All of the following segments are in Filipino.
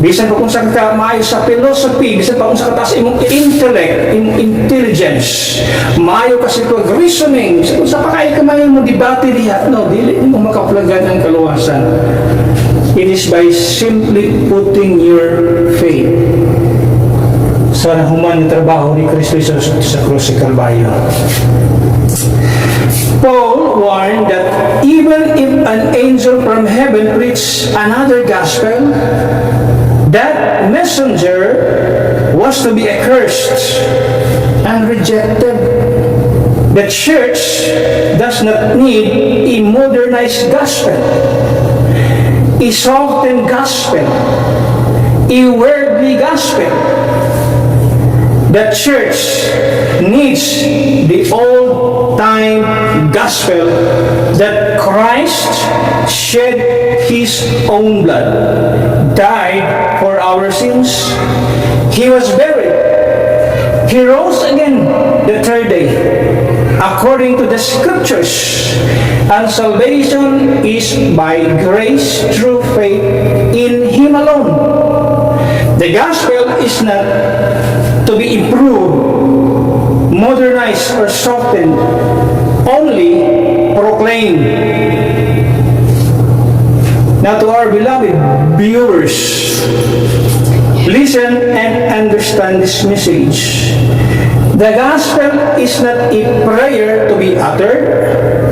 Bisan pa kung sa ka maayo sa philosophy, bisan pa kung sa kataas imong intellect, imong intelligence, maayo kasi pag reasoning, bisan kung sa pakay ka maayo mo debate diha, no, dili mo makaplagan ang kaluwasan. It is by simply putting your faith sa human trabaho ni Kristo Jesus sa krus sa Kalbaryo. Paul warned that even if an angel from heaven preached another gospel, that messenger was to be accursed and rejected. The church does not need a modernized gospel, a softened gospel, a worldly gospel. The church needs the old-time gospel that Christ shed His own blood, died for our sins. He was buried. He rose again the third day, according to the Scriptures. And salvation is by grace through faith in Him alone. The gospel is not to be improved, modernized, or softened, only proclaimed. Now to our beloved viewers, listen and understand this message. The gospel is not a prayer to be uttered,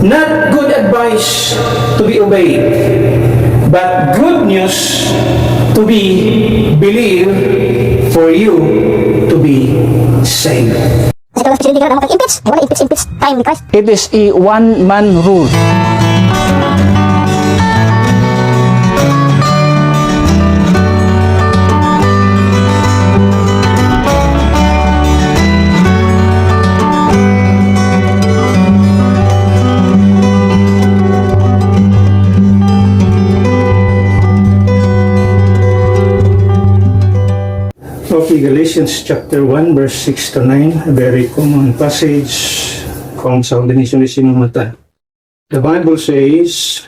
not good advice to be obeyed, but good news to be believed for you to be saved. Kasi kalau presidente ka na mag-impeach, ay wala impeach time ni Christ. It is a one-man rule. Okay, Galatians chapter 1 verse 6 to 9, a very common passage kung sa ordination ni sinumata. The Bible says,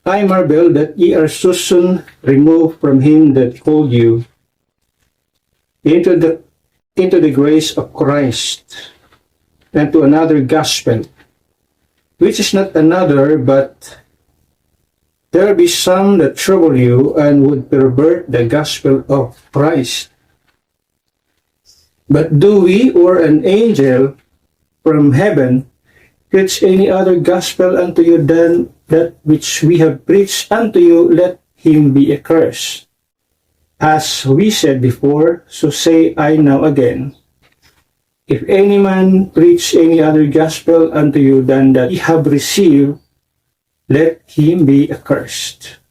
I marvel that ye are so soon removed from him that called you into the grace of Christ, and to another gospel, which is not another, but there be some that trouble you and would pervert the gospel of Christ. But do we or an angel from heaven preach any other gospel unto you than that which we have preached unto you? Let him be accursed. As we said before, so say I now again, if any man preach any other gospel unto you than that ye have received, let him be accursed.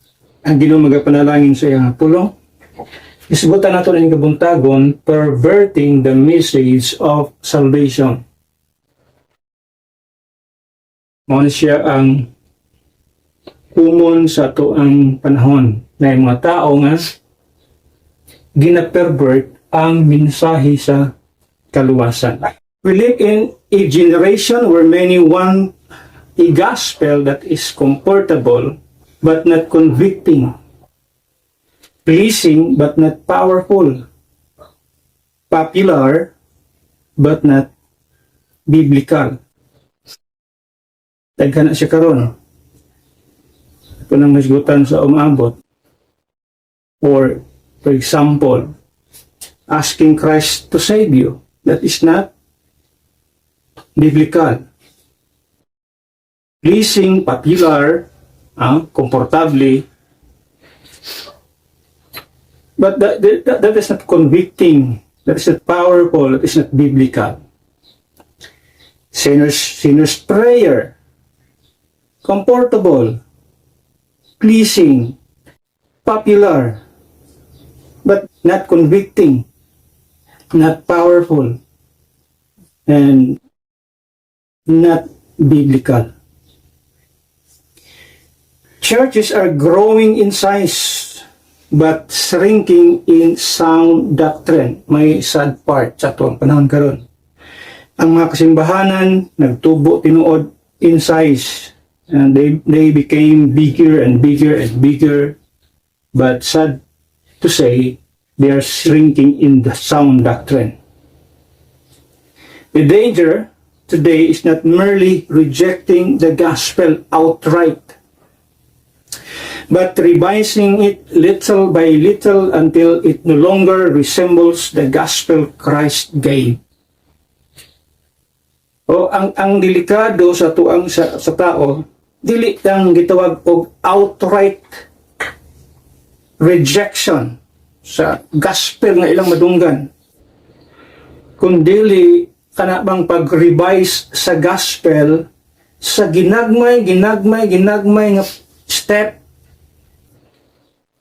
Ang Ginoo magapanalangin sa iyang pulong, isbutan nato ang kabuntagon, perverting the message of salvation. Mao siya ang common sa ato ang panahon na yung mga tao nga gina-pervert ang mensahe sa kaluwasan. We live in a generation where many want a gospel that is comfortable but not convicting, pleasing but not powerful, popular but not biblical. Daghan na siya karon. Ito nang masgutan sa umabot. Or, for example, asking Christ to save you. That is not biblical. Pleasing, popular, comfortably, but that is not convicting, that is not powerful, that is not biblical. Sinner's prayer, comfortable, pleasing, popular, but not convicting, not powerful, and not biblical. Churches are growing in size but shrinking in sound doctrine. May sad part sa itong panahon karon. Ang mga kasimbahanan nagtubo tinuod in size, and they became bigger and bigger and bigger, but sad to say they are shrinking in the sound doctrine. The danger today is not merely rejecting the gospel outright, but revising it little by little until it no longer resembles the gospel Christ gave. O ang delikado sa tuang sa tao, dili lang gitawag og outright rejection sa gospel nga ilang madunggan, kundi kana bang pag-revise sa gospel sa ginagmay nga step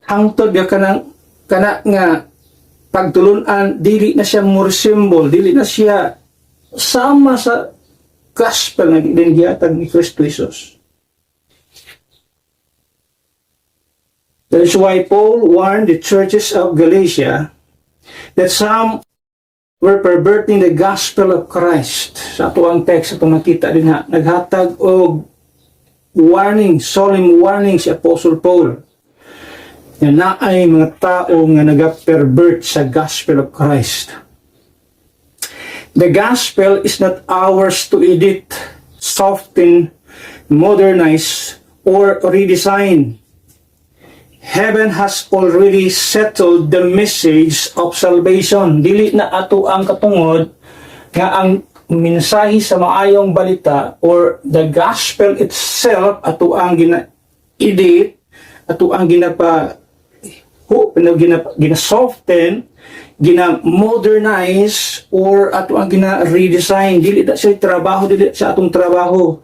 hangtod ya kana nga pagtulunan, dili na siya more symbol, dili na siya sama sa gospel na ginhatag ni Kristo Jesus. That is why Paul warned the churches of Galatia that some were perverting the gospel of Christ. Sa ato ang text, ito makita din ha, naghatag og warning, solemn warning si Apostle Paul na naay mga tao nga nag-pervert sa gospel of Christ. The gospel is not ours to edit, soften, modernize, or redesign. Heaven has already settled the message of salvation. Dili na ato ang katungod nga ang mensahe sa maayong balita or the gospel itself ato ang gina-edit, ato ang gina-soften, gina-modernize, or ato ang gina-redesign. Dili na siya trabaho, dili sa atong trabaho.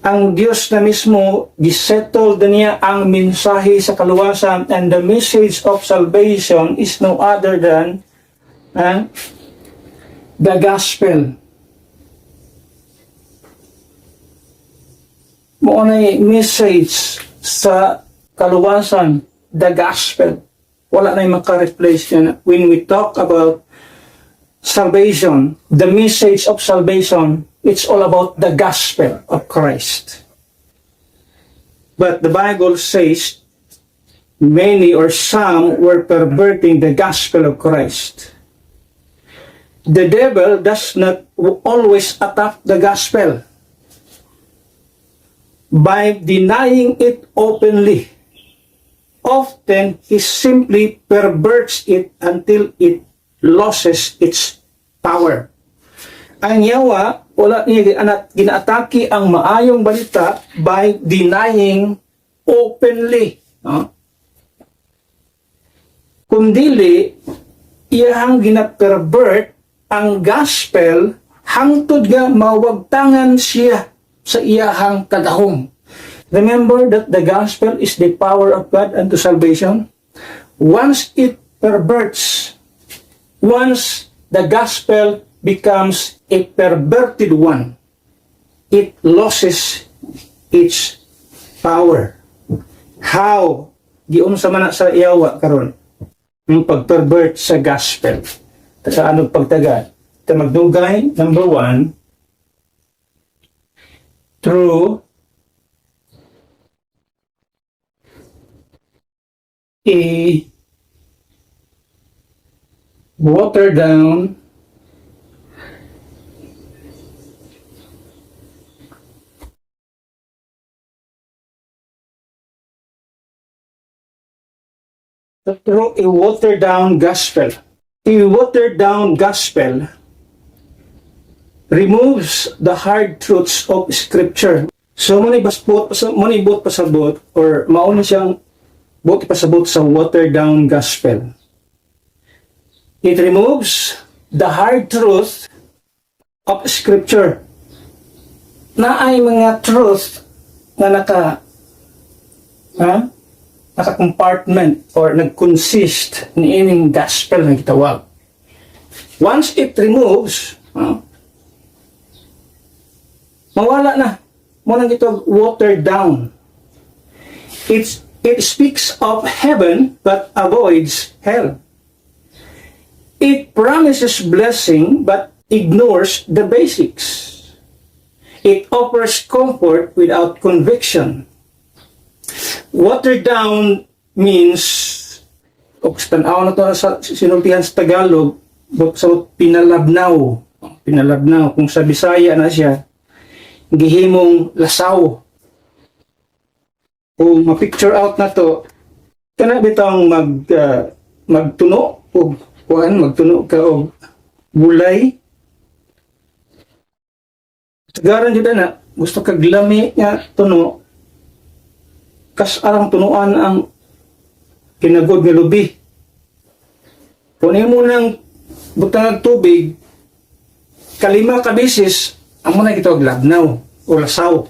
Ang Diyos na mismo, gisettle na niya ang mensahe sa kaluwasan, and the message of salvation is no other than the gospel. Mo na message sa kaluwasan, the gospel. Wala na yung maka-replace yan. When we talk about salvation, the message of salvation, it's all about the gospel of Christ. But the Bible says many or some were perverting the gospel of Christ. The devil does not always attack the gospel by denying it openly. Often, he simply perverts it until it loses its power. Ang yawa, wala niya ginaatake ang maayong balita by denying openly. No? Kundili, iyahang ginapervert ang gospel hangtod nga mawagtangan siya sa iyahang kadahom. Remember that the gospel is the power of God unto salvation. Once it perverts, once the gospel becomes a perverted one, it loses its power. How? Giun sa mana sa iyawa karon yung pag-pervert sa gospel. Sa anong pagtagad? Ito magdugay, number 1, through a watered down through a watered down gospel. A watered down gospel removes the hard truths of Scripture. So, manibot pasabot or mauna siyang buti pasabot sa watered down gospel. It removes the hard truth of Scripture. Na ay mga truth na naka-compartment or nag-consist ni ining gospel na gitawag. Once it removes, mawala na. Munang ito watered down. It speaks of heaven but avoids hell. It promises blessing but ignores the basics. It offers comfort without conviction. Watered down means o tanaw na to sa sinultihan sa Tagalog, sa pinalabnaw. Pinalabnaw. Kung sa Bisaya na siya, gihimong lasaw. Kung ma-picture out na to, kana bitang magtuno o magtuno ka o gulay. Tagaran jud na gusto kag lami nga tuno, kas arang tunuan ang kinagod nga lubi. Kung mo nang butang ng tubig, kalima ka beses, ang muna gitawag labnaw o lasaw.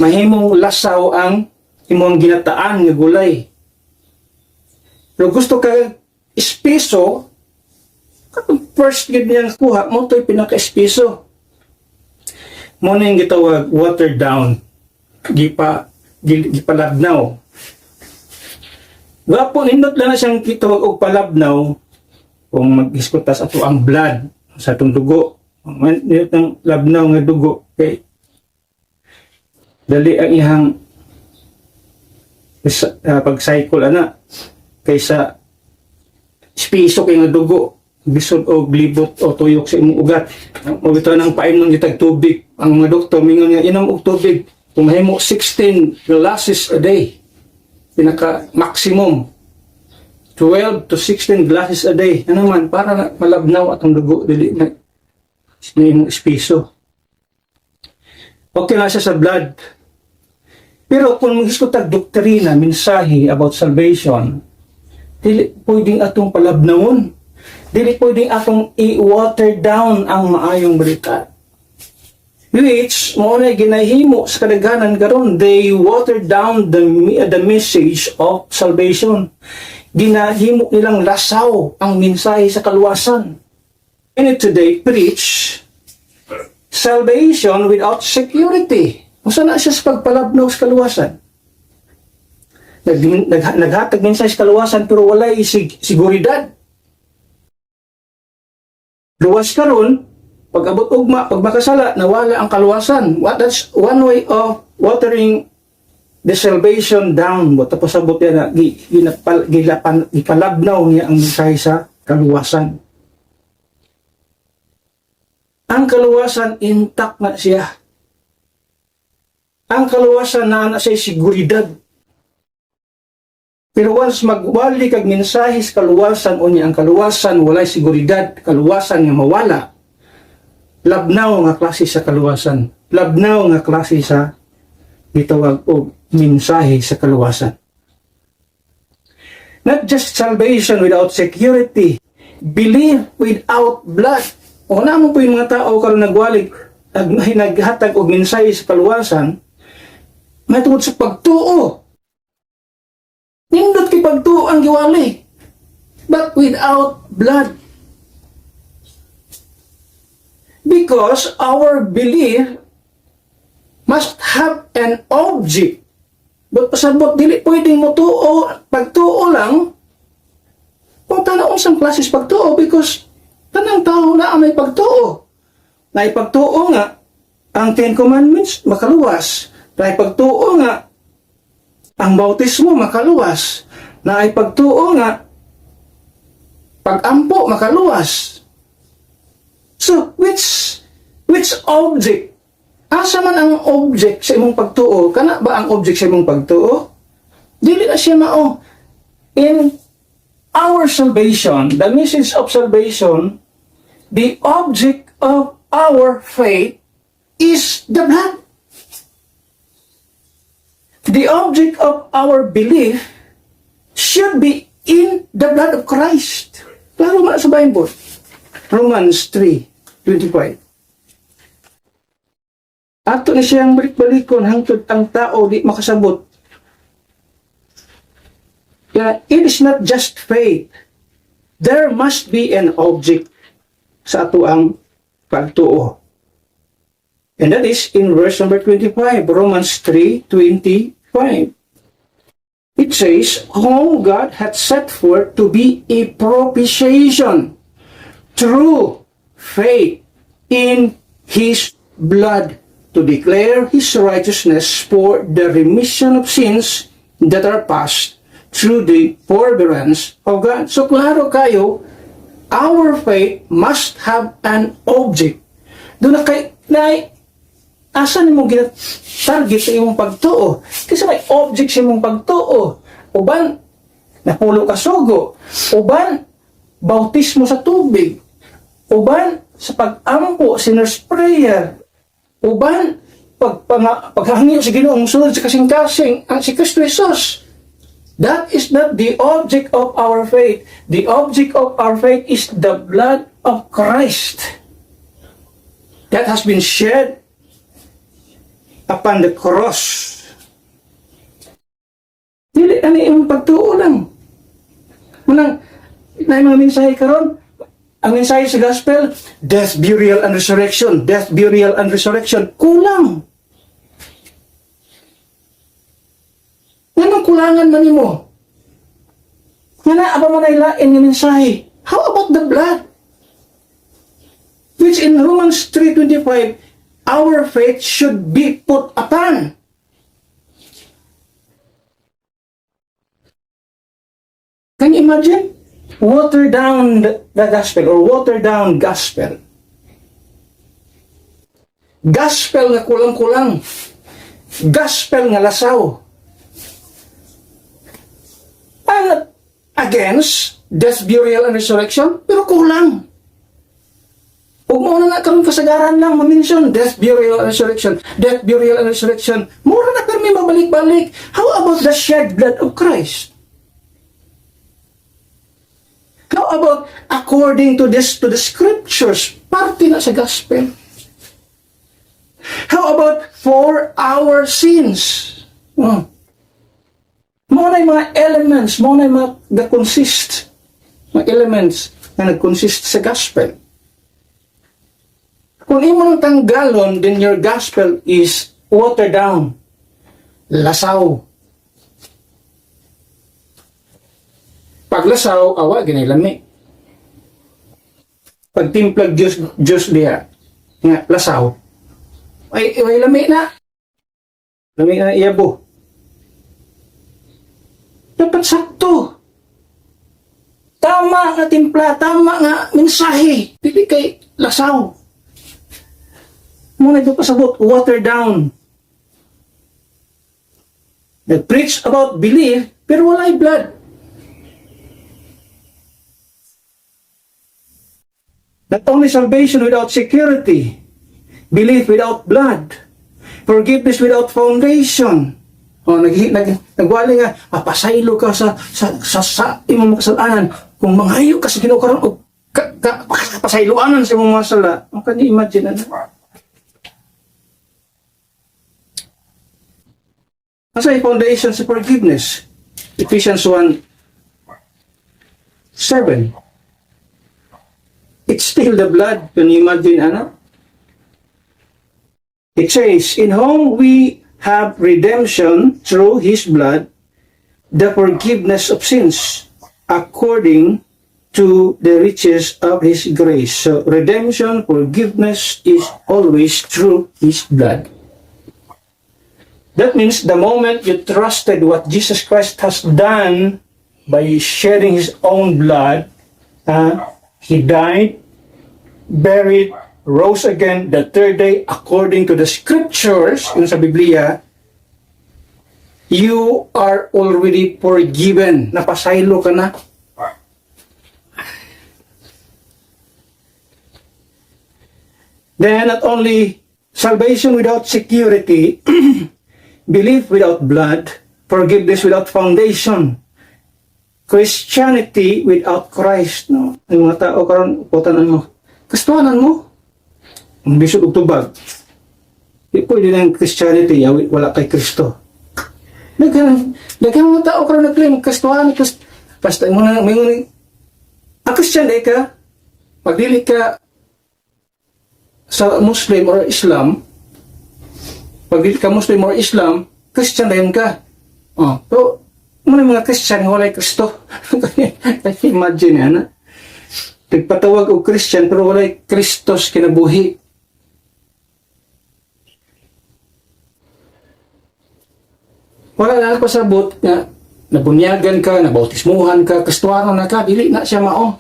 Mahimong lasaw ang imong ginataan nga gulay. Pero gusto ka espiso, kapag first gid niya kuha, mo to'y pinaka-espiso. Mo na yung gitawag watered down. Gipalabnaw. Wapo, nindot lang na siyang kitawag og palabnaw kung mag-iskutas ato ang blood sa atong dugo. Nindot ng labnaw nga dugo. Okay. Dali ang ihang pag-cycle ana kaysa spiso kay nga dugo bisod o glibot o tuyok sa imong ugat. O bitaw nang paimnon gitag tubig. Ang mga doktor mingon nga inom og tubig kung mahimo 16 glasses a day. Pinaka maximum 12 to 16 glasses a day. Ano man para na malabnaw atong dugo dili na imong spiso. Okay na siya sa blood. Pero kung mag-iskutak doktrina, mensahe about salvation, dili pwedeng atong palabnawon. Dili pwedeng atong i-water down ang maayong balita. Which, mo na ginahimo sa kadaghanan karon, they water down the message of salvation. Ginahimo nilang lasaw ang mensahe sa kaluwasan. And today, preach salvation without security. Masa na siya sa pagpalabnaw sa kaluwasan? Naghatag mensahe sa kaluwasan pero walay siguridad. Luwas karon, pag abot ugma, pag makasala, nawala ang kaluwasan. That's one way of watering the salvation down. Tapos abot yan na gipalabnaw niya ang mensahe sa kaluwasan. Ang kaluwasan, intact na siya. Ang kaluwasan na siya siguridad. Pero once magwali kag mensahe sa kaluwasan o niya ang kaluwasan walay siguridad, kaluwasan nga mawala, labnaw nga klase sa kaluwasan, labnaw nga klase sa gitawag og mensahe sa kaluwasan. Not just salvation without security, belief without blood. O na mo po yung mga tao karon nagwalig, naghatag og mensahe sa kaluwasan, may tungod sa pagtuo. Nindot kay pagtuo ang giwali, but without blood. Because our belief must have an object. But pasabot, dili pwedeng mo tuo, pagtuo lang, kung tanaon sa klases pagtuo, because tanang tao na may pagtuo. Na ipagtuo nga, ang 10 Commandments, makaluwas. Na ipagtuo nga, ang bautismo makaluwas. Na ipagtuo nga, pag-ampo makaluwas. So, which object? Asa man ang object sa imong pagtuo? Kana ba ang object sa imong pagtuo? Dili na siya mao. In our salvation, the message of salvation, the object of our faith is the blood. The object of our belief should be in the blood of Christ. Klaro man sa Bible. Romans 3:25. Ato na siyang balik-balikon hangtod ang tao di makasabot. Kaya it is not just faith. There must be an object sa ato ang pagtuo. And that is in verse number 25, Romans 3:25. It says, whom God had set forth to be a propitiation through faith in His blood, to declare His righteousness for the remission of sins that are past through the forbearance of God. So klaro kayo, our faith must have an object. Doon na kay, asan mo target sa imong pagtuo? Kasi may object sa imong pagtuo. Uban, napulo ka sugo. Uban, bautismo sa tubig. Uban, sa pag-ampo, sinner's prayer. Uban, paghangyo sa Ginoong sulod sa kasing-kasing, ang si Kristo Jesus. That is not the object of our faith. The object of our faith is the blood of Christ that has been shed upon the cross. Dili, ano yung pagtuo lang. Munang, na yung mga mensahe karon, ang mensahe sa gospel, death, burial, and resurrection. Death, burial, and resurrection. Kulang. Anong kulangan man mo? Nga na, aba man ay lain yung mensahe. How about the blood? Which in Romans 3:25, our faith should be put upon. Can you imagine? Water down the gospel or water down gospel. Gospel nga kulang-kulang. Gospel nga lasaw. And against death, burial, and resurrection, pero kulang. Huwag mo na karoon kasagaran lang ma-mention death, burial, and resurrection. Death, burial, and resurrection. Mura na pero may mabalik-balik. How about the shed blood of Christ? How about according to the scriptures? Parte na sa gospel. How about for our sins? Mo na yung mga elements, mo na yung mga nag-consist, mga elements na nag-consist sa gospel. Kung imo nang tanggalon, then your gospel is watered down, lasaw. Pag lasaw, awa, ginilami. Pag timplag Diyos diya, nga, lasaw, ay lami na. Lami na iyabo. Dapat sakto. Tama nga timpla, tama nga mensahe. Dili kay lasaw. Muna ito pasabot, water down. Nag-preach about belief, pero walay blood. Not only salvation without security, belief without blood, forgiveness without foundation. Nagwali nga, papasaylo ka sa imong kasalanan. Kung mangayo ka sa Ginoo karon og pasayloanan sa imong mga sala, ang kani imagine ano. Asa yung foundation sa forgiveness? Ephesians 1:7. It's still the blood. Can you imagine, ano? It says, in whom we have redemption through His blood, the forgiveness of sins, according to the riches of His grace. So, redemption, forgiveness is always through His blood. That means the moment you trusted what Jesus Christ has done by shedding His own blood, He died, buried, rose again the third day according to the scriptures in sa Biblia, you are already forgiven. Napasaylo ka na. Then not only salvation without security, belief without blood, forgiveness without foundation, Christianity without Christ, no? Ang mga tao karon putanan mo. Kristohanan mo. Ang bisod og tubag. Di pwede na yung Christianity, wala kay Kristo. Daghang mga tao karon nag-claim Kristohanan, basta mo na may ang Christian ay ka, pagdili ka sa Muslim or Islam, pagdili ka Muslim or Islam, Christian din ka. So, muna mga Christian, walay Kristo. Imagine yan, ha? Nagpatawag og Christian, pero walay Kristos kinabuhi. Wala na pasabot nga, nabunyagan ka, nabautismuhan ka, kastuaron na ka, dili na siya mao.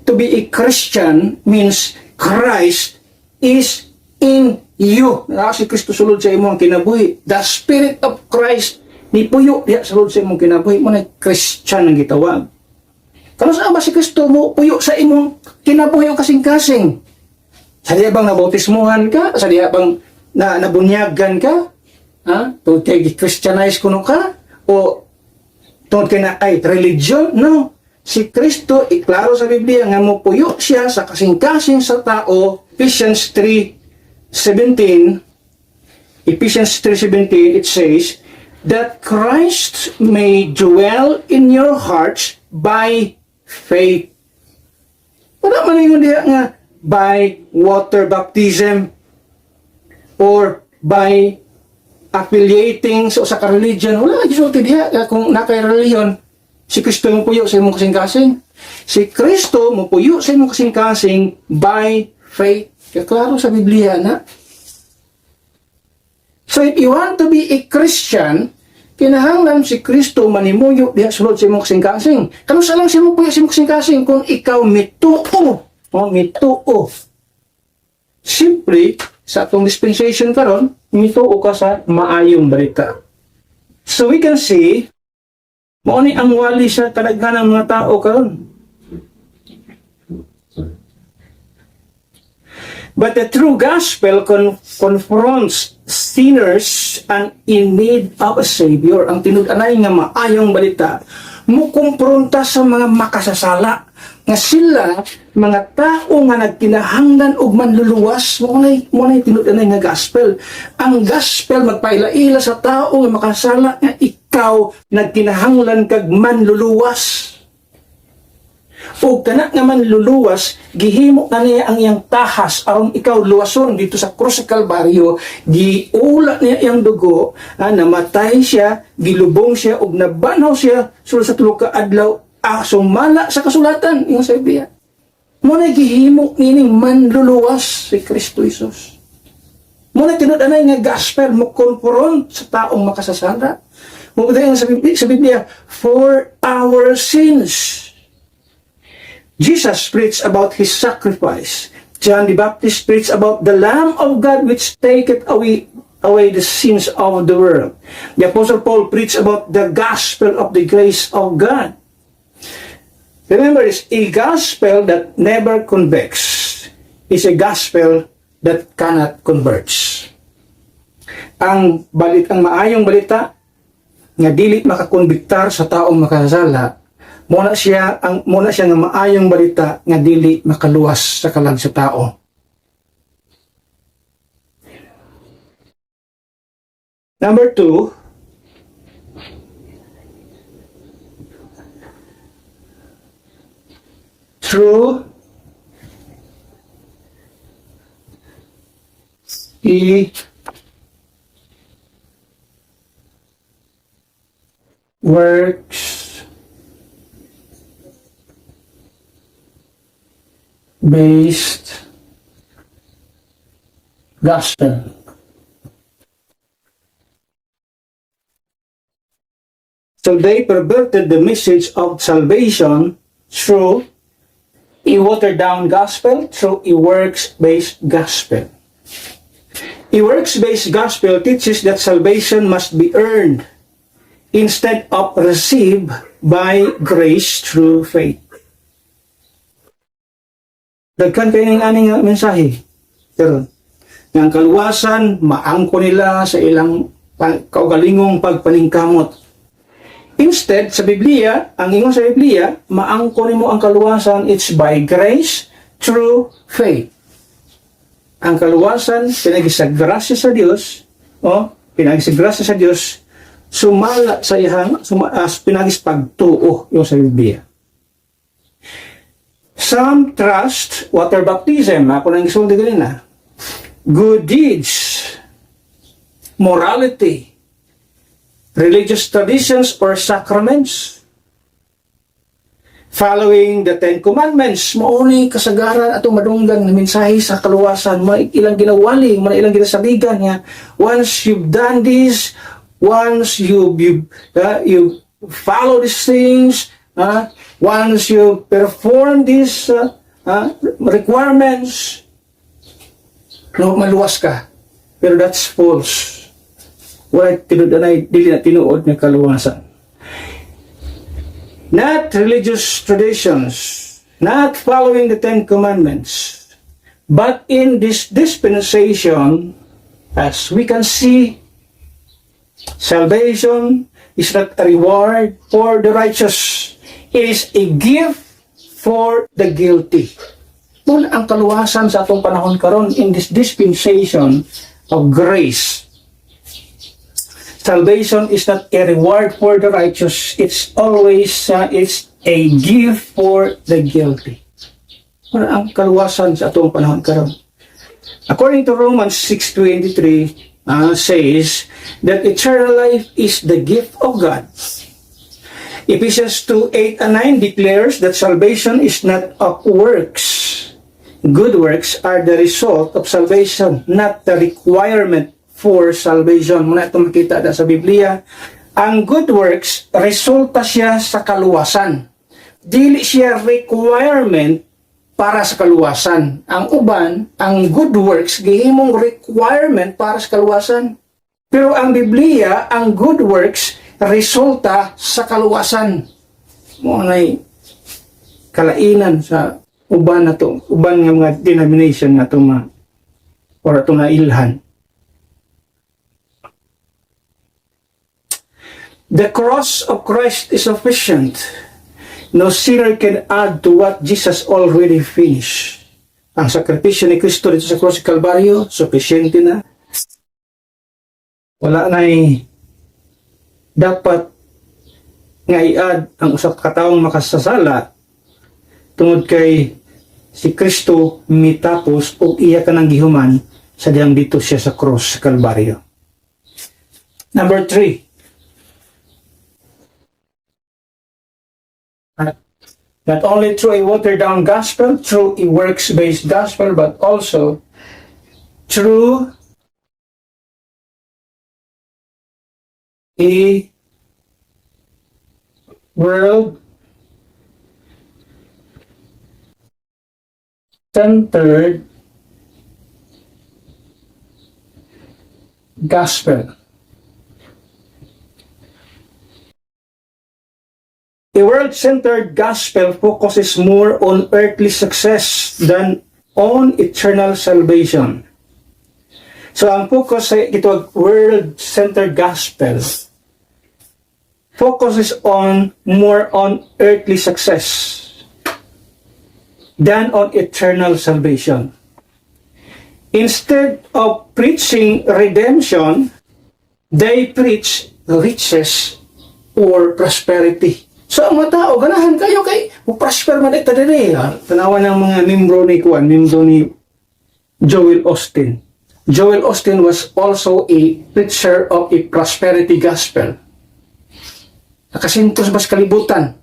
To be a Christian means Christ is in you. Si Kristo sulod sa imong kinabuhi. The Spirit of Christ ni puyo diha sulod sa imong kinabuhi. Mo na Christian ang gitawag. Kano sa ba si Kristo mo puyo sa imong kinabuhi o kasing-kasing? Sa diha bang nabautismuhan ka? Sa diha bang nabunyagan ka? Ha? Tungod kay Christianize kuno ka? O tungod kay na ay religion? No. Si Kristo, iklaro sa Biblia nga mo puyo siya sa kasing-kasing sa tao. Ephesians 3:17, it says, that Christ may dwell in your hearts by faith. Wala man yung diya nga by water baptism or by affiliating sa religion. Wala na gisulti diya kung nakay-religion. Si Kristo mo puyo sa imong kasing-kasing. Si Kristo mo puyo sa imong kasing-kasing by faith. Kaya klaro sa Biblia na. So if you want to be a Christian, kinahanglan si Kristo manimuyo diha sulod sa imong kasing-kasing. Kano sa lang si mo puyo sa imong kasing-kasing kung ikaw mituo. Mituo. Simply, sa atong dispensation karon, mituo ka sa maayong balita. So we can see, mao ni ang wali sa kadaghanang mga tao karon. But the true gospel confronts sinners and in need of a Savior. Ang tinud-anay nga maayong balita, mukumpronta sa mga makasasala nga sila mga tao nga nagkinahanglan og manluluwas. Mo nay tinud-anay nga gospel. Ang gospel magpaila-ila sa tao nga makasala nga ikaw nagkinahanglan kag manluluwas. O kana nga manluluwas, gihimo na niya ang iyang tahas aron ikaw luwason dito sa krus sa Kalbaryo. Giula niya iyang dugo, namatay siya, gilubong siya ug nabanaw siya sulod sa tulo ka adlaw. Sumala sa kasulatan iyang sa Biblia. Mo na gihimo nining manluluwas si Kristo Jesus. Mo na tinud-anay nga gospel mo konfront sa taong makasasala. Mo sa Biblia, for our sins. Jesus preached about His sacrifice. John the Baptist preached about the Lamb of God which taketh away the sins of the world. The Apostle Paul preached about the gospel of the grace of God. Remember, it's a gospel that never convicts. It's a gospel that cannot convert. Ang maayong balita nga dili makakonbiktar sa taong makasala. Muna siya nga maayong balita nga dili makaluwas sa kalag sa tao. Number 2, through He works based gospel. So they perverted the message of salvation through a watered-down gospel, through a works-based gospel. A works-based gospel teaches that salvation must be earned instead of received by grace through faith. Dagkan kayo ng aning mensahe. Pero, ng kaluwasan, maangko nila sa ilang kaugalingong pagpaningkamot. Instead, sa Biblia, ang ingon sa Biblia, maangko nimo ang kaluwasan, it's by grace through faith. Ang kaluwasan, pinagisagrasya sa Diyos, pinagisagrasya sa Diyos, sumala sa ihang, pinagispagtuo yung sa Biblia. Some trust water baptism. Ako nang isulti ganina. Good deeds, morality, religious traditions or sacraments. following the Ten Commandments. Mauni kasagaran atong madunggan na mensahe sa kaluwasan. Mga ilang ginawali, mga ilang ginasabigan niya. Once you've done this, once you follow these things, once you perform these requirements, no, maluwas ka. Pero that's false. Wala dili na tinuod ng kaluwasan. Not religious traditions, not following the Ten Commandments, but in this dispensation, as we can see, salvation is not a reward for the righteous. It is a gift for the guilty. Muna ang kaluwasan sa atong panahon karon in this dispensation of grace. Salvation is not a reward for the righteous. It's always it's a gift for the guilty. Muna ang kaluwasan sa atong panahon karon. According to Romans 6:23, says that eternal life is the gift of God. Ephesians 2:8 and 9 declares that salvation is not of works. Good works are the result of salvation, not the requirement for salvation. Muna ito makita sa Biblia. Ang good works, resulta siya sa kaluwasan. Dili siya requirement para sa kaluwasan. Ang uban, ang good works, gihimong requirement para sa kaluwasan. Pero ang Biblia, ang good works, resulta sa kaluwasan. Muna'y kalainan sa uban na to, uban nga mga denomination nga to or ito na ilhan. The cross of Christ is sufficient. No sinner can add to what Jesus already finished. Ang sakripisyo ni Kristo dito sa cross ng Kalbaryo, sufficiente na. Wala na'y dapat nga i-add ang usa ka taong makasasala tungod kay si Kristo mitapos o iya ka ng gihuman sa diyang dito siya sa cross sa Kalbaryo. Number 3. Not only through a watered-down gospel, through a works-based gospel, but also through a world-centered gospel. A world-centered gospel focuses more on earthly success than on eternal salvation. So, ang focus sa ito, world-centered gospel, focuses on more on earthly success than on eternal salvation. Instead of preaching redemption, they preach riches or prosperity. So, ang mga tao, ganahan kayo kay prosper man ito din. Tanawan ng mga membro ni Joel Austin. Joel Austin was also a preacher of a prosperity gospel. Nakasentro sa mas kalibutan.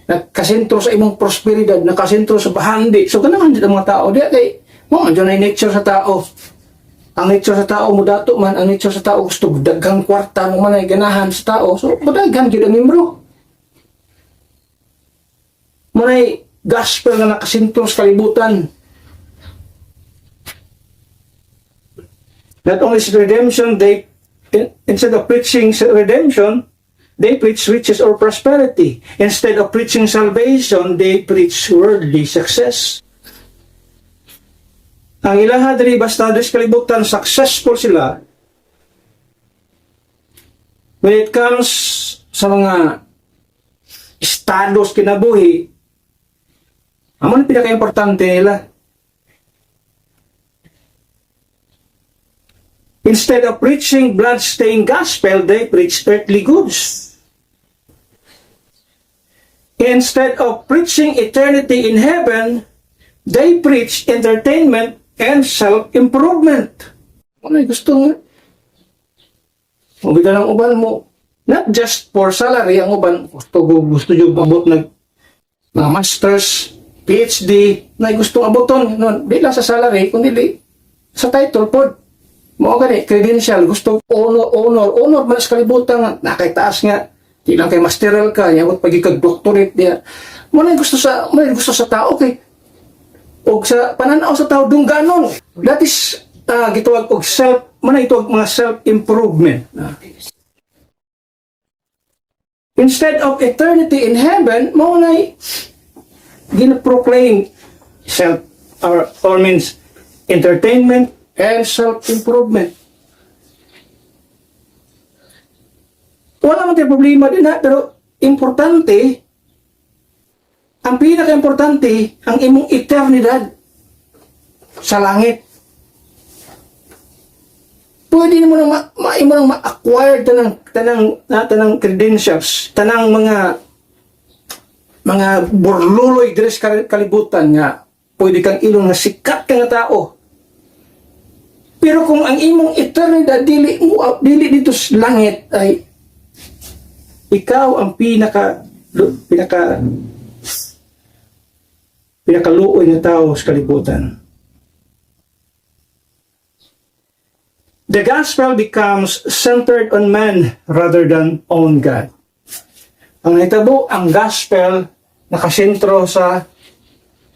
Nakasentro sa imong prosperidad. Nakasentro sa bahandi. So, ganahan din ang mga tao. Di kay, dyan ay nature sa tao. Ang nature sa tao mo dato man, ang nature sa tao gusto daghang kwarta mo man ay ganahan sa tao. So, madaghan gyud ang membro. Manay gospel na nakasentro sa kalibutan. Not only redemption, instead of preaching redemption, they preach riches or prosperity. Instead of preaching salvation, they preach worldly success. Ang ilaha diri basta sa kalibutan successful sila when it comes sa mga estados kinabuhi. Amo ni pinaka-importante nila. Instead of preaching blood-stained gospel, they preach earthly goods. Instead of preaching eternity in heaven, they preach entertainment and self-improvement. Ano gusto nga? Mabida ng uban mo, Not just for salary, ang uban gusto yung abot ng mga masters, PhD, na gustong aboton, no, di lang sa salary, kundi sa title pod. Mo gani credential, gusto honor man sa kalibutan, nakitaas nga. Di lang kay masteral ka, yabot pagikag doctorate dia. Mo na gusto sa tao kay og sa pananaw sa tao dungganon. That is gitawag og mga self improvement. Instead of eternity in heaven, mo na gina-proclaim self or means entertainment and self-improvement. Wala man tayo problema din ha, pero importante, ang pinaka-importante, ang imong eternidad sa langit. Pwede mo nang ma-acquire tanang credentials, tanang mga burluloy diri sa kalibutan nga pwede kang ilong nga sikat ka nga tao. Pero kung ang imong eternidad dili dito sa langit ay ikaw ang pinakaluoy na tao sa kalibutan. The gospel becomes centered on man rather than on God. Ang nahitabo, ang gospel nakasentro sa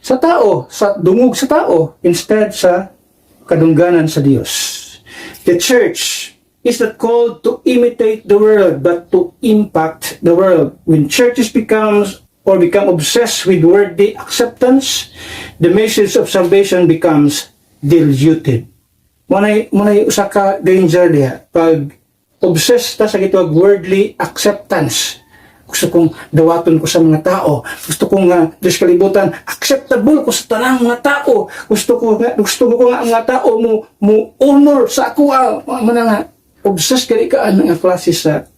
tao, sa dungog sa tao, instead sa kadungganan sa Diyos. The church is not called to imitate the world, but to impact the world. When churches become obsessed with worldly acceptance, the message of salvation becomes diluted. Munay usa ka danger diha pag obsessed ta sa gitawag worldly acceptance. Gusto kong dawaton ko sa mga tao. Gusto kong Diyos kalibutan, acceptable ko sa tanang mga tao. Gusto ko nga ang mga tao mo honor sa ako. Mana nga, obsessed kani ka ang klase sa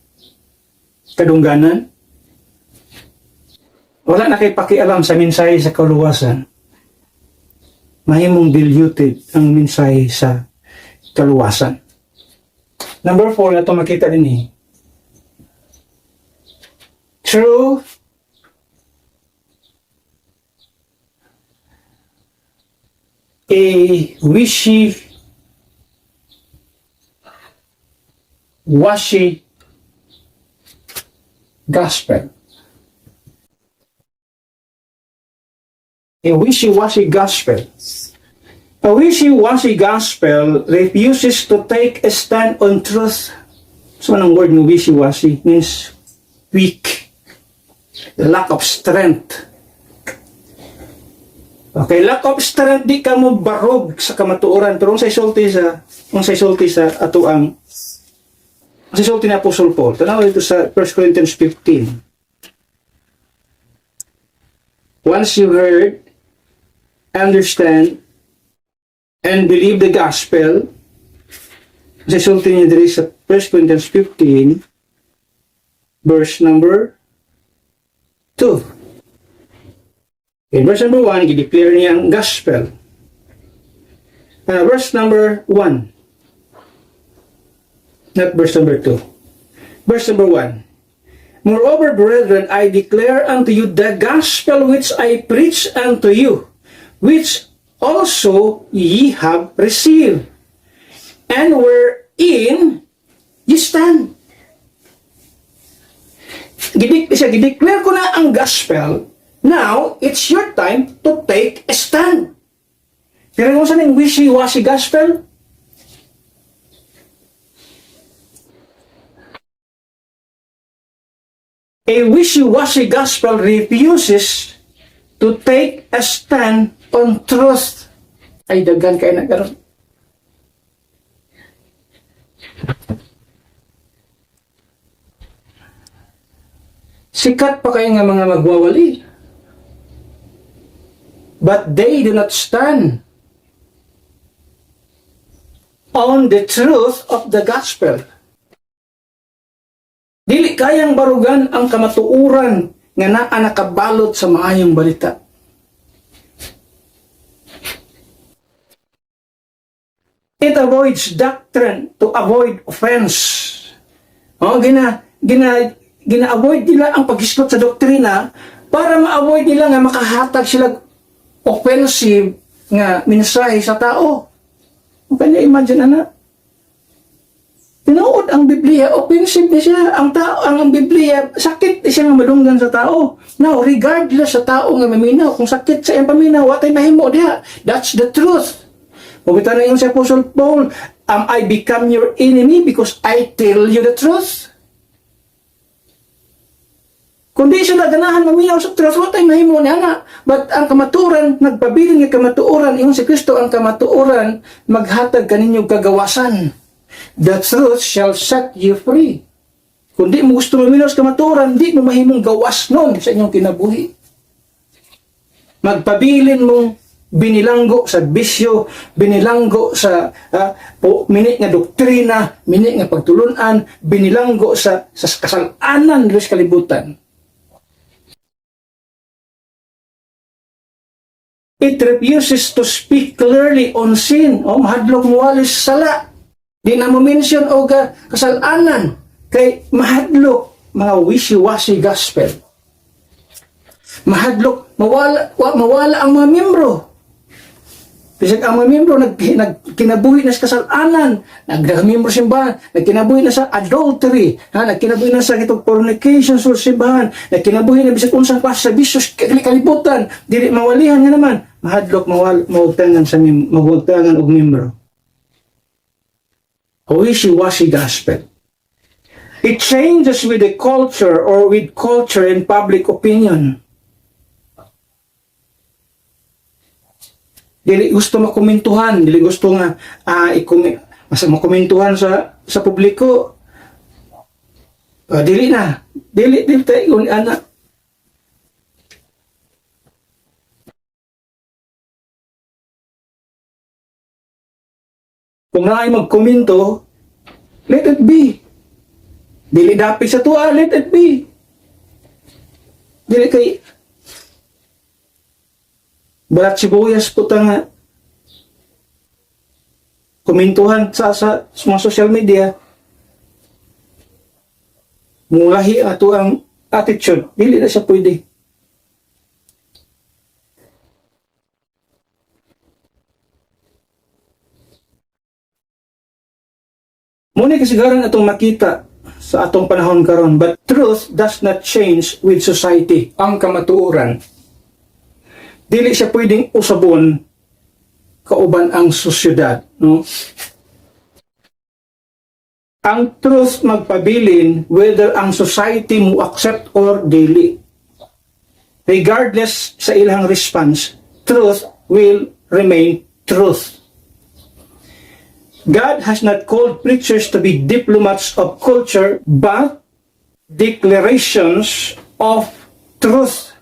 kadungganan. Wala na kay pakialam sa mensahe sa kaluwasan. Mahimong diluted ang mensahe sa kaluwasan. Number 4 na ito makita din true a wishy-washy gospel. A wishy-washy gospel. A wishy-washy gospel refuses to take a stand on truth. So, anong word ng wishy-washy? Means weak. Lack of strength. Okay, lack of strength, di ka mo barog sa kamatuoran. Pero ang isulti sa ato ang isulti ni Apostle Paul. Tanaw dito sa 1 Corinthians 15. Once you heard, understand, and believe the gospel, ang isulti niya dito sa 1 Corinthians 15, verse number 2. In verse number 1, i-declare niya ang gospel. Verse number 1. Not verse number 2. Verse number 1. Moreover, brethren, I declare unto you the gospel which I preach unto you, which also ye have received, and wherein ye stand. Gideclare ko na ang gospel. Now, it's your time to take a stand. Pero kung saan yung wishy-washy gospel? A wishy-washy gospel refuses to take a stand on truth. Ay, dagan kayo na karon. Sikat pa kayo nga mga magwawali. But they do not stand on the truth of the gospel. Dili kayang barugan ang kamatuuran nga naa nakabalot sa maayong balita. It avoids doctrine to avoid offense. gina-avoid nila ang pag-istot sa doktrina para ma-avoid nila nga makahatag sila offensive nga mensahe sa tao. Kanya imagine ana. Tinuod ang Biblia, offensive na siya. Ang Biblia, sakit siya nga madunggan sa tao. Now, regardless sa tao nga maminaw, kung sakit sa iyang paminaw, watay mahimo diha. That's the truth. Mabita na yung si Apostle Paul, am I become your enemy because I tell you the truth? Kung di sila ganahan maminaw sa truth, watay mahimo niya na. But ang kamatuoran, nagpabilin nga kamatuoran, yung si Kristo ang kamatuoran, maghatag kaninyo kagawasan. The truth shall set you free. Kung di mo gusto maminaw sa kamatuoran, di mo mahimong gawas nun sa inyong kinabuhi. Magpabilin mong binilanggo sa bisyo, binilanggo sa minit nga doktrina, minit nga pagtulunan, binilanggo sa kasalanan sa kalibutan. It refuses to speak clearly on sin. Mahadlok mo walis sala. Di na mo mention o kasalanan. Kay mahadlok mga wishy-washy gospel. Mahadlok, mawala ang mga membro. Bisag ang mga membro nagkinabuhi na sa kasalanan, nagmembro simbahan, nagkinabuhi na sa adultery, nagkinabuhi na sa itong fornication sa simbahan, nagkinabuhi na bisag unsang klase sa bisos kalibutan, dili mawalihan nga naman, mahadlok mawagtangan og membro. A wishy-washy gospel. It changes with the culture or with culture and public opinion. Dili gusto makomentuhan, dili gusto nga makomentuhan sa publiko. Dili tayo ana. Kung naay magkomento, let it be. Dili dapit sa tuwa, let it be. Dili kay balat sibuyas po nga komentuhan sa mga social media, mulahi ato ang attitude, dili na siya pwede. Muna kasigaran atong makita sa atong panahon karon, but truth does not change with society. Ang kamatuoran, dili siya pwedeng usabon kauban ang sosyedad, no? Ang truth magpabilin whether ang society mo accept or dili. Regardless sa ilang response, truth will remain truth. God has not called preachers to be diplomats of culture, but declarations of truth.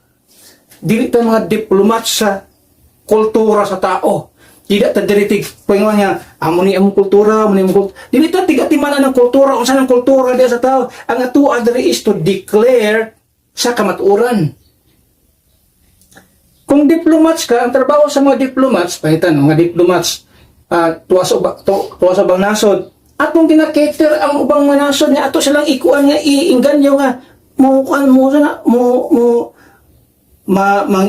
Dili ta mga diplomat sa kultura sa tao. Dili ta diritig paingon nga amo ni among kultura, amo ni among kultura. Dili ta tigatimanan ng kultura, unsa nang kultura diya sa tao. Ang atuo diri is to declare sa kamatuoran. Kung diplomats ka, ang trabaho sa mga diplomats, pahitan mga diplomats, tuwa sa ubang nasod, atong ginakater ang ubang mga nasod nga ato silang ikuan nga iinganyo nga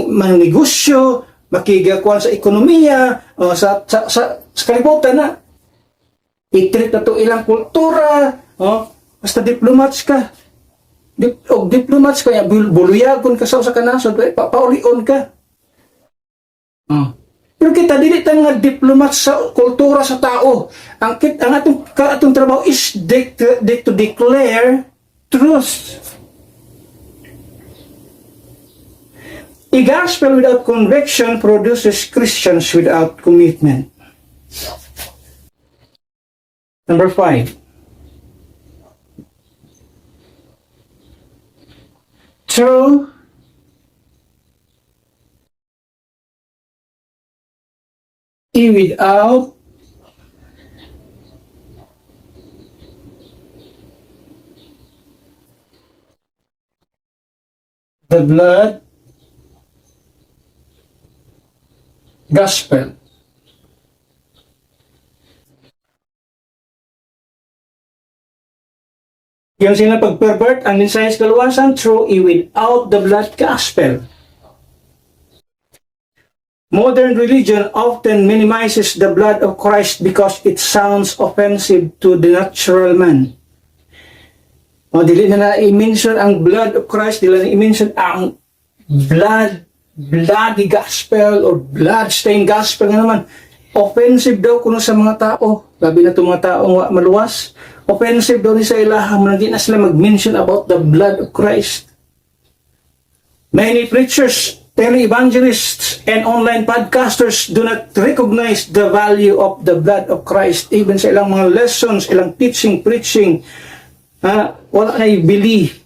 manegosyo, makigakuan sa ekonomiya, sa kalibutan na. I-treat na to ilang kultura, basta diplomats ka. Diplomats ka, buluyagon ka sa kanasod, paulion ka. Pero kita dili ta nga diplomat sa kultura sa tao. Ang atong trabaho is to declare truth. A gospel without conviction produces Christians without commitment. Number 5. True without the blood gospel. Yung sila pag-pervert ang mensahe sa kaluwasan through without the blood gospel. Modern religion often minimizes the blood of Christ because it sounds offensive to the natural man. O, dili na i-mention ang blood of Christ, dili na i-mention ang bloody gospel or blood-stained gospel nga naman. Offensive daw kuno sa mga tao, labi na itong mga tao maluwas. Offensive daw ni sa ilaha, hindi na sila mag-mention about the blood of Christ. Many preachers, tele-evangelists, and online podcasters do not recognize the value of the blood of Christ. Even sa ilang mga lessons, ilang teaching, preaching, wala na i-believe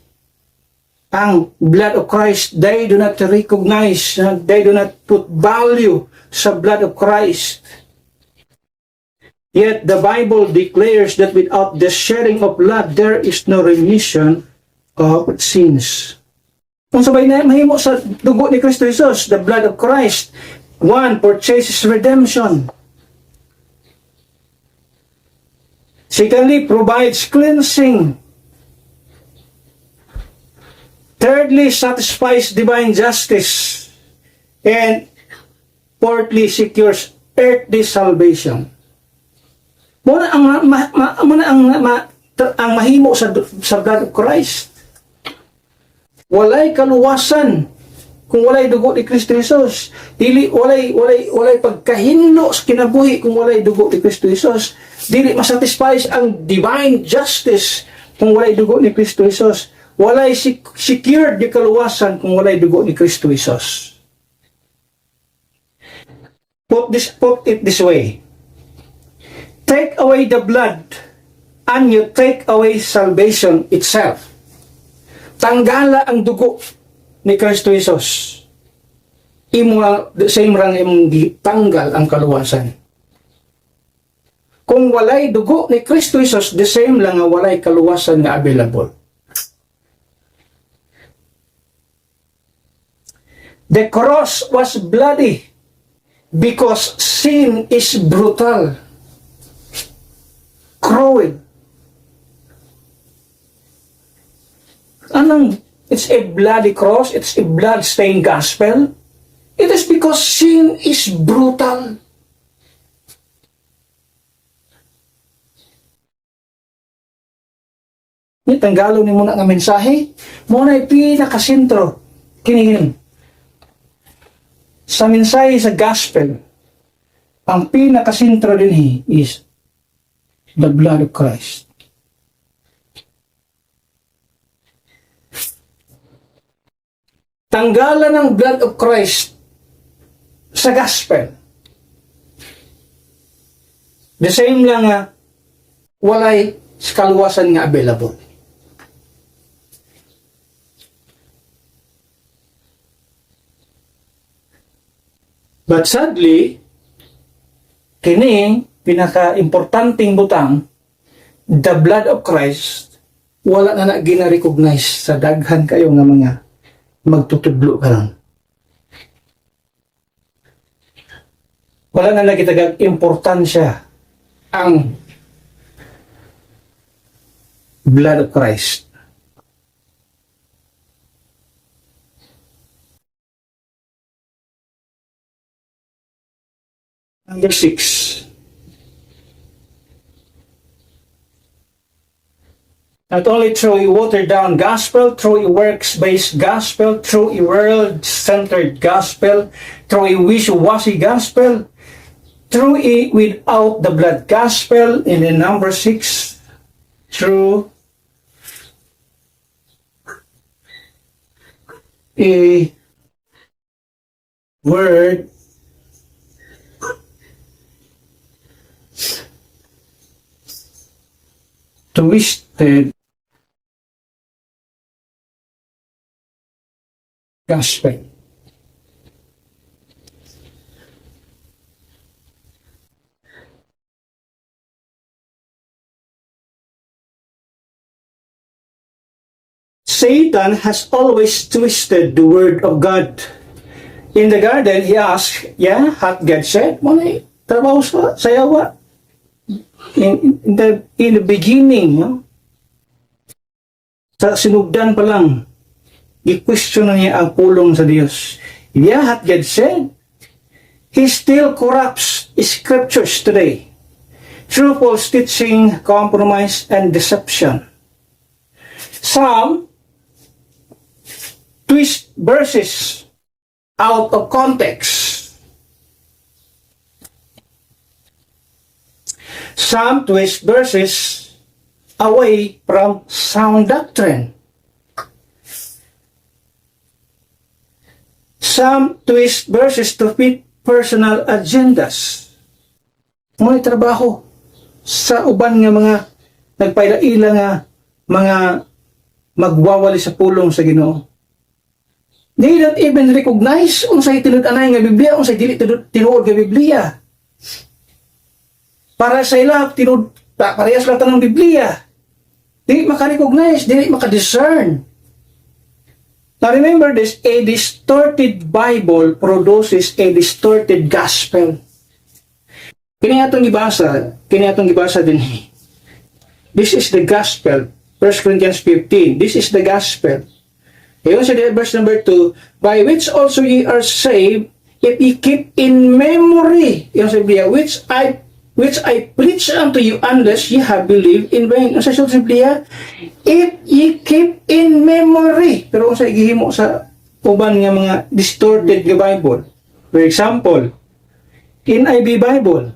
ang blood of Christ. They do not recognize, they do not put value sa blood of Christ. Yet the Bible declares that without the shedding of blood, there is no remission of sins. Kung sabay na mahimo sa dugo ni Kristo Jesus, the blood of Christ, one purchases redemption. Secondly, provides cleansing. Thirdly, satisfies divine justice. And fourthly, secures earthly salvation. Muna ang mahimo sa blood of Christ. Walay kaluwasan kung walay dugo ni Kristo Jesus. Dili walay pagkahinlo sa kinabuhi kung walay dugo ni Kristo Jesus. Dili masatisfies ang divine justice kung walay dugo ni Kristo Jesus. Walay secured di kaluwasan kung walay dugo ni Kristo Jesus. Put it this way. Take away the blood and you take away salvation itself. Tanggala ang dugo ni Kristo Jesus. The same rang imong gitanggal ang kaluwasan. Kung walay dugo ni Kristo Jesus, the same lang nga walay kaluwasan nga available. The cross was bloody because sin is brutal, cruel. It's a bloody cross, it's a blood-stained gospel. It is because sin is brutal. Tanggalo ni muna nga mensahe, muna pinakasentro, kinihin. Sa mensahe sa gospel, ang pinakasentro din is the blood of Christ. Tanggalan ng blood of Christ sa gospel. The same lang nga, walay kaluwasan nga available. But sadly, kini pinaka-importanting butang, the blood of Christ, wala na gina-recognize sa daghan kayo nga mga magtutudlo ka lang. Wala na nagitagag importansya ang blood of Christ. Number 6. Not only through a watered-down gospel, through a works-based gospel, through a world-centered gospel, through a wishy-washy gospel, through a without the blood gospel, and then number 6, through a word twisted gospel. Satan has always twisted the word of God. In the garden, he asked, hath God said? Muna, trabaho sa yawa. In the beginning, Sa sinugdan pa lang, i-question na niya ang pulong sa Diyos. Yeah, what God said, He still corrupts scriptures today through false teaching, compromise, and deception. Some twist verses out of context. Some twist verses away from sound doctrine. Some twist verses to fit personal agendas. May trabaho sa uban nga mga nagpailaila nga mga magwawali sa pulong sa Ginoo. They don't even recognize unsay tinud-anay nga Biblia, unsay dili tinuod nga Biblia. Para sa ila parehas lang tanang Biblia. Dili maka-recognize, dili maka-discern. Now remember this, a distorted Bible produces a distorted gospel. Kini atong gibasa din. This is the gospel. 1 Corinthians 15. This is the gospel. Ayon sa verse number 2, by which also ye are saved, if ye keep in memory, yung sa Biblia, which I preach unto you, unless ye have believed in vain. Ang sa Biblia, if ye keep in memory. Pero kung sa igihimo sa uban nga mga distorted nga Bible. For example, in IB Bible,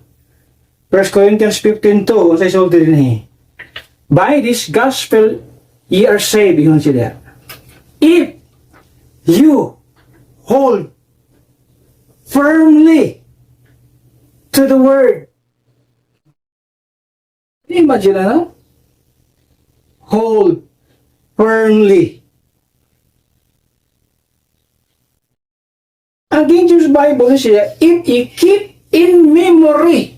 1 Corinthians 15:2, kung sa isulti din by this gospel ye are saved, yun sila. If you hold firmly to the word. Imagine na, hold firmly. Ang King James Bible siya, if you keep in memory.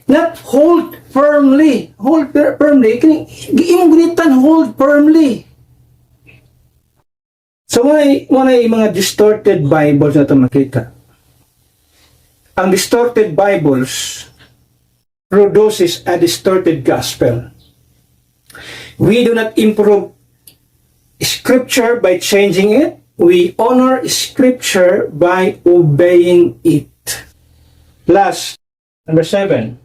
Not hold firmly. Hold firmly. Imong gunitan, hold firmly. So, may mga distorted Bibles na ito makita. Ang distorted Bibles produces a distorted gospel. We do not improve Scripture by changing it. We honor Scripture by obeying it. Last, number 7.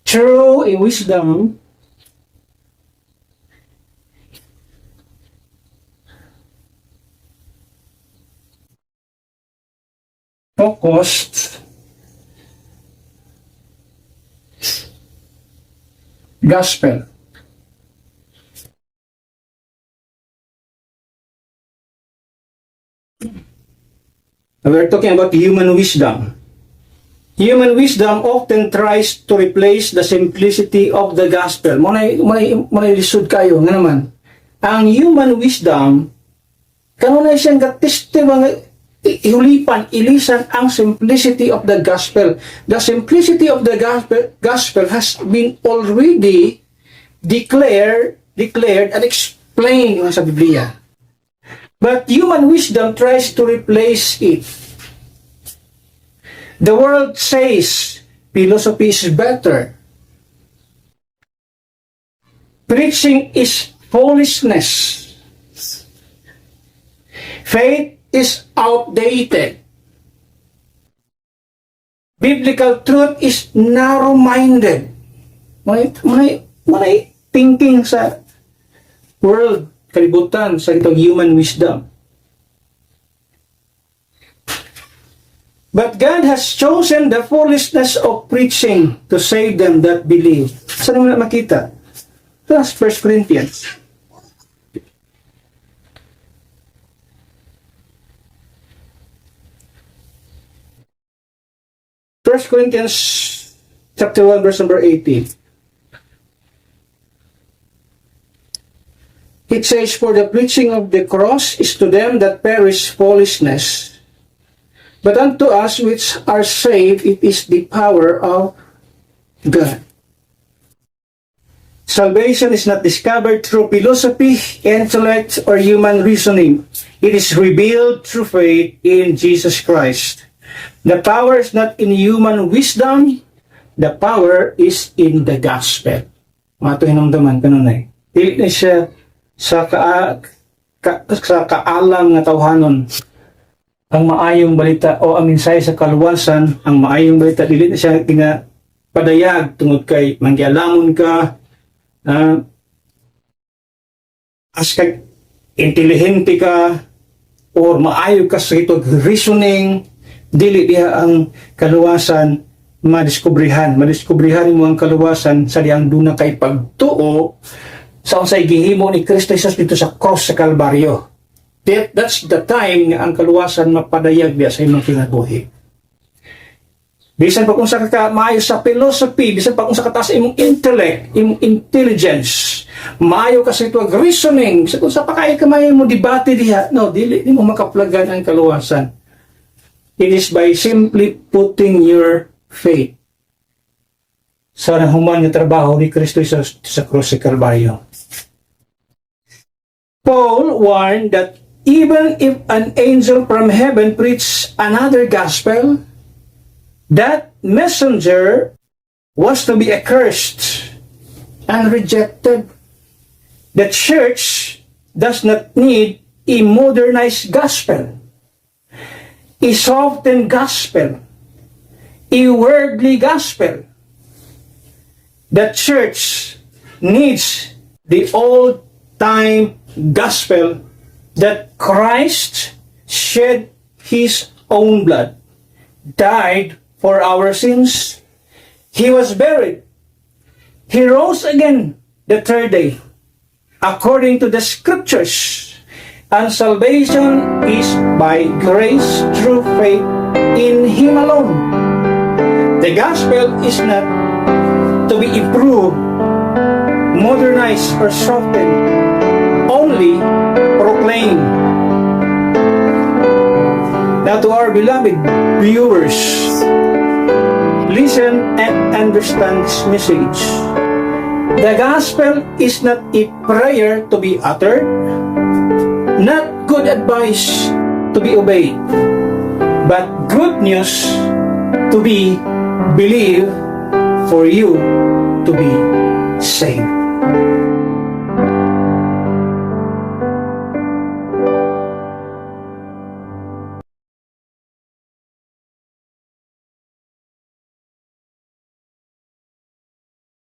True in wisdom focused gospel. We're talking about human wisdom. Human wisdom often tries to replace the simplicity of the gospel. Munay lisod kayo nga naman. Ang human wisdom kanunay siyang gatiste mga ihulipan, ilisan ang simplicity of the gospel. The simplicity of the gospel has been already declared and explained sa Biblia. But human wisdom tries to replace it. The world says philosophy is better. Preaching is foolishness. Faith is outdated. Biblical truth is narrow-minded. May thinking sa world, kalibutan, sa itong human wisdom. But God has chosen the foolishness of preaching to save them that believe. Saan mo na makita? That's 1 Corinthians. First Corinthians chapter 1 verse number 18. It says, for the preaching of the cross is to them that perish foolishness, but unto us which are saved, it is the power of God. Salvation is not discovered through philosophy, intellect, or human reasoning. It is revealed through faith in Jesus Christ. The power is not in human wisdom. The power is in the gospel. Mga ito hinamdaman, kanunay. Dili na siya sa kaalam nga tawhanon. Ang maayong balita o ang mensahe sa kaluwasan, ang maayong balita, dili na siya padayag tungod kay manggialamon ka, as kag intelihente ka, or maayo ka sa ito reasoning, dili diha ang kaluwasan madiskubrihan mo ang kaluwasan sa diyang duna kay pagtuo sa unsay gihimo ni Kristo Jesus dito sa cross sa Kalbaryo. That's the time nga ang kaluwasan mapadayag diya sa imong kinabuhi. Bisan pa kung sa maayo sa philosophy, bisan pa kung sa kataas imong intellect, imong intelligence, maayo ka sa ito reasoning, bisan kung sa pakay ka maayo mo debate diha, no, dili mo makaplagan ang kaluwasan. It is by simply putting your faith sa nahuman nga trabaho ni Kristo sa krus sa Kalbaryo. Paul warned that even if an angel from heaven preached another gospel, that messenger was to be accursed and rejected. The church does not need a modernized gospel, a softened gospel, a worldly gospel. The church needs the old-time gospel that Christ shed His own blood, died for our sins. He was buried. He rose again the third day, according to the scriptures. And salvation is by grace through faith in Him alone. The gospel is not to be improved, modernized, or softened, only proclaimed. Now to our beloved viewers, listen and understand this message. The gospel is not a prayer to be uttered, not good advice to be obeyed, but good news to be believed for you to be saved.